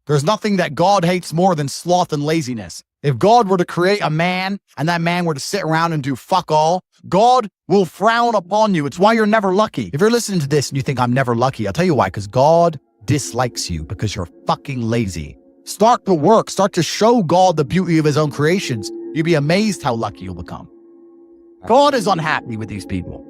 There's nothing that God hates more than sloth and laziness. If God were to create a man and that man were to sit around and do fuck all, God will frown upon you. It's why you're never lucky. If you're listening to this and you think I'm never lucky, I'll tell you why, because God dislikes you because you're fucking lazy. Start to work. Start to show God the beauty of his own creations. You'll be amazed how lucky you'll become. God is unhappy with these people.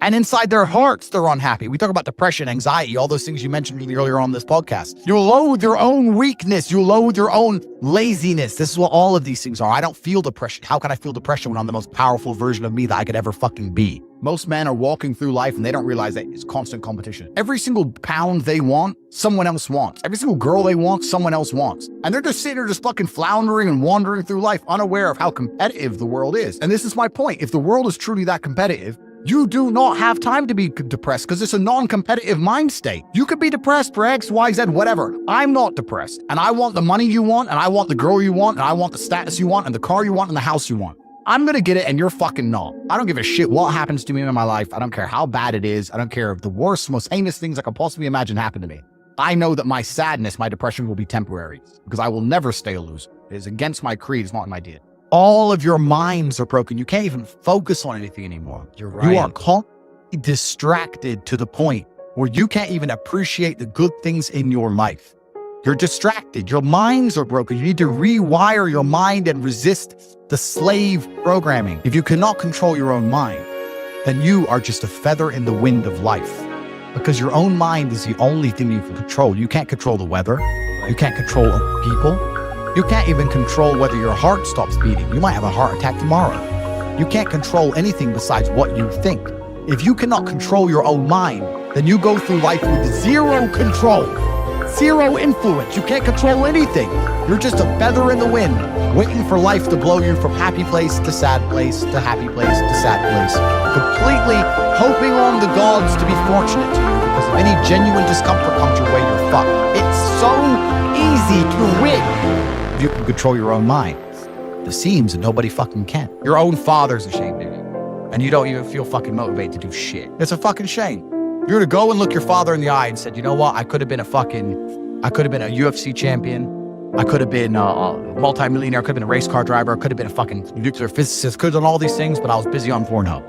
And inside their hearts, they're unhappy. We talk about depression, anxiety, all those things you mentioned earlier on this podcast. You'll loathe your own weakness. You'll loathe your own laziness. This is what all of these things are. I don't feel depression. How can I feel depression when I'm the most powerful version of me that I could ever fucking be? Most men are walking through life and they don't realize that it's constant competition. Every single pound they want, someone else wants. Every single girl they want, someone else wants. And they're just sitting there just fucking floundering and wandering through life, unaware of how competitive the world is. And this is my point. If the world is truly that competitive, you do not have time to be depressed because it's a non-competitive mind state. You could be depressed for X, Y, Z, whatever. I'm not depressed. And I want the money you want, and I want the girl you want, and I want the status you want, and the car you want, and the house you want. I'm going to get it, and you're fucking not. I don't give a shit what happens to me in my life. I don't care how bad it is. I don't care if the worst, most heinous things I could possibly imagine happen to me. I know that my sadness, my depression will be temporary because I will never stay a loser. It is against my creed. It's not in my DNA. All of your minds are broken. You can't even focus on anything anymore. You're right. You are constantly distracted to the point where you can't even appreciate the good things in your life. You're distracted. Your minds are broken. You need to rewire your mind and resist the slave programming. If you cannot control your own mind, then you are just a feather in the wind of life because your own mind is the only thing you can control. You can't control the weather. You can't control people. You can't even control whether your heart stops beating. You might have a heart attack tomorrow. You can't control anything besides what you think. If you cannot control your own mind, then you go through life with zero control, zero influence. You can't control anything. You're just a feather in the wind, waiting for life to blow you from happy place to sad place to happy place to sad place, completely hoping on the gods to be fortunate to you because if any genuine discomfort comes your way, you're fucked. It's so easy to win. You can control your own mind. It seems that nobody fucking can. Your own father's ashamed of you. And you don't even feel fucking motivated to do shit. It's a fucking shame. You're to go and look your father in the eye and said, you know what? I could have been a UFC champion. I could have been a multi-millionaire. I could have been a race car driver. I could have been a fucking nuclear physicist. Could have done all these things, but I was busy on Pornhub.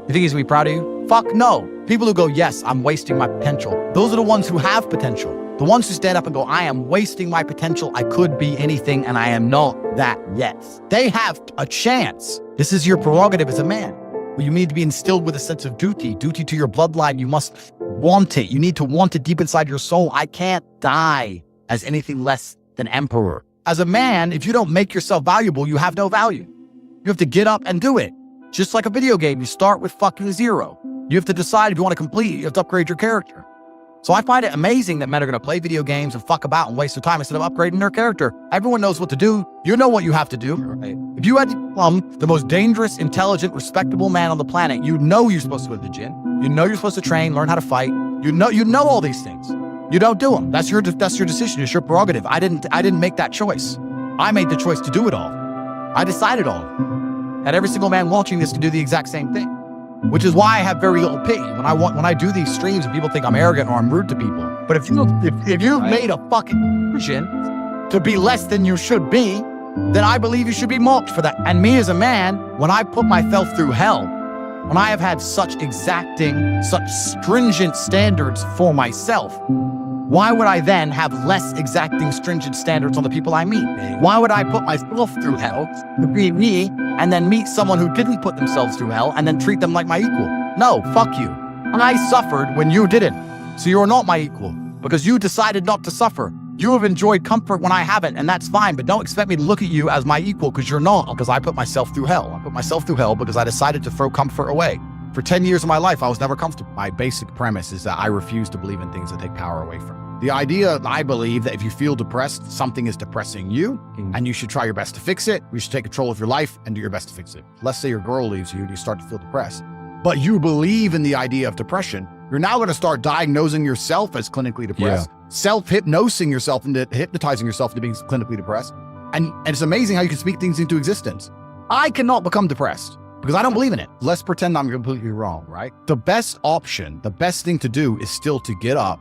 You think he's gonna be proud of you? Fuck no. People who go, yes, I'm wasting my potential. Those are the ones who have potential. The ones who stand up and go, I am wasting my potential. I could be anything and I am not that yet. They have a chance. This is your prerogative as a man. Well, you need to be instilled with a sense of duty to your bloodline. You must want it. You need to want it deep inside your soul. I can't die as anything less than emperor. As a man, if you don't make yourself valuable, you have no value. You have to get up and do it. Just like a video game, you start with fucking zero. You have to decide if you want to complete it. You have to upgrade your character. So I find it amazing that men are going to play video games and fuck about and waste their time instead of upgrading their character. Everyone knows what to do. You know what you have to do. Right? If you had to become the most dangerous, intelligent, respectable man on the planet, you know you're supposed to go to the gym. You know you're supposed to train, learn how to fight. You know all these things. You don't do them. That's your decision. It's your prerogative. I didn't make that choice. I made the choice to do it all. I decided all. And every single man watching this can do the exact same thing. Which is why I have very little pity when I do these streams and people think I'm arrogant or I'm rude to people. But if you've made a fucking decision to be less than you should be, then I believe you should be mocked for that. And me as a man, when I put myself through hell, when I have had such exacting, such stringent standards for myself, why would I then have less exacting, stringent standards on the people I meet? Why would I put myself through hell to be me and then meet someone who didn't put themselves through hell and then treat them like my equal? No, fuck you. I suffered when you didn't. So you're not my equal because you decided not to suffer. You have enjoyed comfort when I haven't, and that's fine, but don't expect me to look at you as my equal because you're not, because I put myself through hell. I put myself through hell because I decided to throw comfort away. For 10 years of my life, I was never comfortable. My basic premise is that I refuse to believe in things that take power away from me. The idea, I believe, that if you feel depressed, something is depressing you, and you should try your best to fix it. You should take control of your life and do your best to fix it. Let's say your girl leaves you and you start to feel depressed, but you believe in the idea of depression. You're now going to start diagnosing yourself as clinically depressed, self-hypnosing yourself into hypnotizing yourself into being clinically depressed. And it's amazing how you can speak things into existence. I cannot become depressed because I don't believe in it. Let's pretend I'm completely wrong, right? The best option, the best thing to do is still to get up,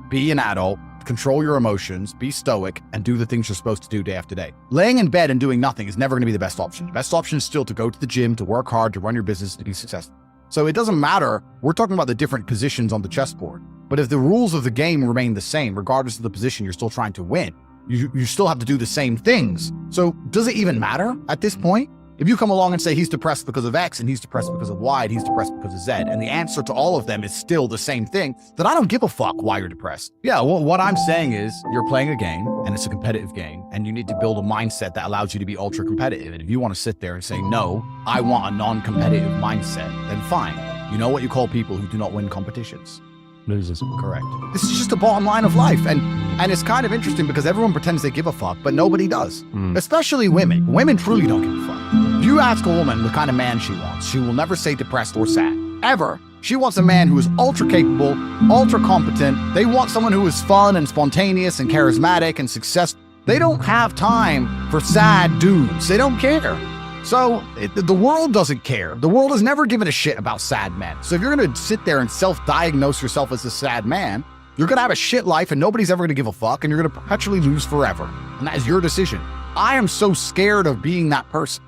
be an adult, control your emotions, be stoic, and do the things you're supposed to do day after day. Laying in bed and doing nothing is never going to be the best option. The best option is still to go to the gym, to work hard, to run your business, to be successful. So it doesn't matter. We're talking about the different positions on the chessboard. But if the rules of the game remain the same, regardless of the position you're still trying to win, you still have to do the same things. So does it even matter at this point? If you come along and say he's depressed because of X and he's depressed because of Y and he's depressed because of Z, and the answer to all of them is still the same thing, then I don't give a fuck why you're depressed. Yeah, well, what I'm saying is you're playing a game and it's a competitive game and you need to build a mindset that allows you to be ultra competitive. And if you want to sit there and say, no, I want a non-competitive mindset, then fine. You know what you call people who do not win competitions? Losers. Correct. This is just the bottom line of life. And it's kind of interesting because everyone pretends they give a fuck, but nobody does. Especially women. Women truly don't give a fuck. If you ask a woman the kind of man she wants, she will never say depressed or sad. Ever. She wants a man who is ultra capable, ultra competent. They want someone who is fun and spontaneous and charismatic and successful. They don't have time for sad dudes. They don't care. So the world doesn't care. The world has never given a shit about sad men. So if you're going to sit there and self-diagnose yourself as a sad man, you're going to have a shit life and nobody's ever going to give a fuck and you're going to perpetually lose forever. And that is your decision. I am so scared of being that person.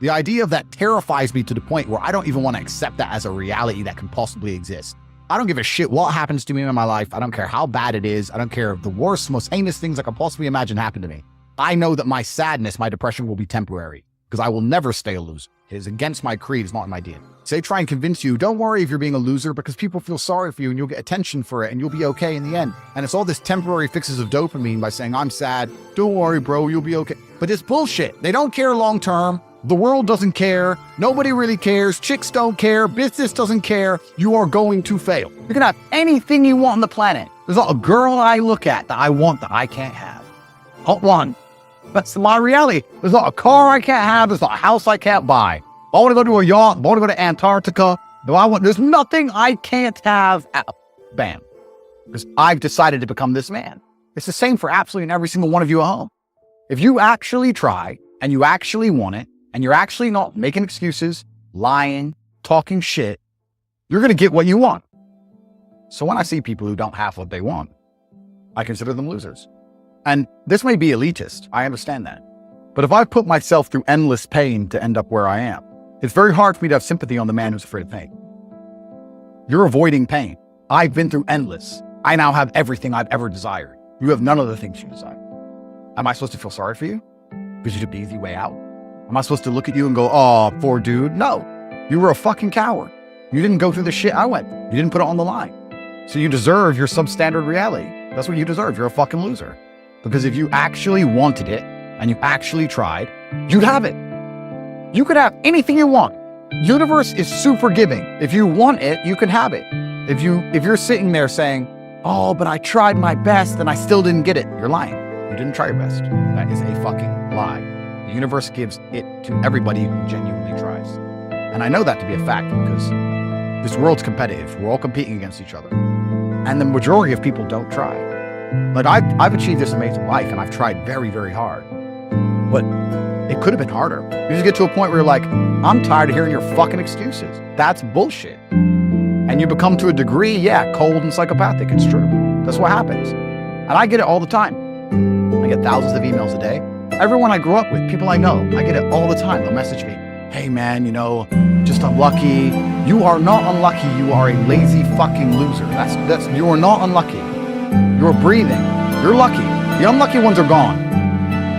The idea of that terrifies me to the point where I don't even want to accept that as a reality that can possibly exist. I don't give a shit what happens to me in my life. I don't care how bad it is. I don't care if the worst, most heinous things I can possibly imagine happen to me. I know that my sadness, my depression will be temporary because I will never stay a loser. It is against my creed. It's not in my DNA. So they try and convince you, don't worry if you're being a loser because people feel sorry for you and you'll get attention for it and you'll be okay in the end. And it's all this temporary fixes of dopamine by saying, I'm sad. Don't worry, bro. You'll be okay. But it's bullshit. They don't care long term. The world doesn't care. Nobody really cares. Chicks don't care. Business doesn't care. You are going to fail. You can have anything you want on the planet. There's not a girl I look at that I want that I can't have. Not one. That's my reality. There's not a car I can't have. There's not a house I can't buy. I want to go to a yacht. I want to go to Antarctica. There's nothing I can't have. Bam. Because I've decided to become this man. It's the same for absolutely every single one of you at home. If you actually try and you actually want it, and you're actually not making excuses, lying, talking shit, you're going to get what you want. So when I see people who don't have what they want, I consider them losers. And this may be elitist. I understand that. But if I put myself through endless pain to end up where I am, it's very hard for me to have sympathy on the man who's afraid of pain. You're avoiding pain. I've been through endless. I now have everything I've ever desired. You have none of the things you desire. Am I supposed to feel sorry for you? Because you took the easy way out? Am I supposed to look at you and go, oh, poor dude? No, you were a fucking coward. You didn't go through the shit I went through. You didn't put it on the line. So you deserve your substandard reality. That's what you deserve. You're a fucking loser. Because if you actually wanted it and you actually tried, you'd have it. You could have anything you want. Universe is super giving. If you want it, you can have it. If you're sitting there saying, oh, but I tried my best and I still didn't get it, you're lying. You didn't try your best. That is a fucking lie. The universe gives it to everybody who genuinely tries. And I know that to be a fact because this world's competitive. We're all competing against each other. And the majority of people don't try. Like I've achieved this amazing life and I've tried very, very hard. But it could have been harder. You just get to a point where you're like, I'm tired of hearing your fucking excuses. That's bullshit. And you become to a degree, yeah, cold and psychopathic. It's true. That's what happens. And I get it all the time. I get thousands of emails a day. Everyone I grew up with, people I know, I get it all the time. They'll message me, hey man, just unlucky. You are not unlucky. You are a lazy fucking loser. You are not unlucky. You're breathing. You're lucky. The unlucky ones are gone.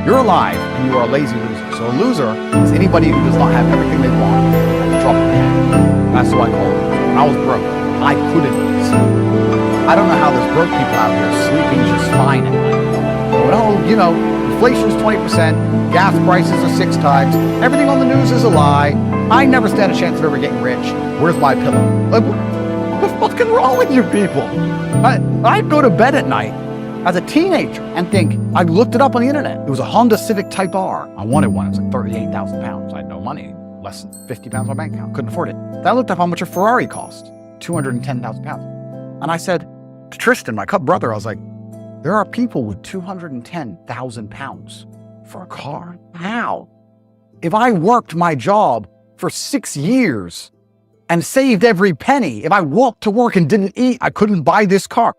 You're alive and you are a lazy loser. So a loser is anybody who does not have everything they want at the drop of a hat. That's what I call it. When I was broke, I couldn't sleep. I don't know how there's broke people out here sleeping just fine at night. But inflation's 20%, gas prices are 6 times, everything on the news is a lie. I never stand a chance of ever getting rich. Where's my pillow? Like, what's fucking wrong with you people? I'd go to bed at night as a teenager and think, I looked it up on the internet. It was a Honda Civic Type R. I wanted one. It was like 38,000 pounds. I had no money, less than 50 pounds on my bank account. Couldn't afford it. Then I looked up how much a Ferrari cost, 210,000 pounds. And I said to Tristan, my brother, I was like, there are people with 210,000 pounds for a car. How? If I worked my job for 6 years and saved every penny, if I walked to work and didn't eat, I couldn't buy this car.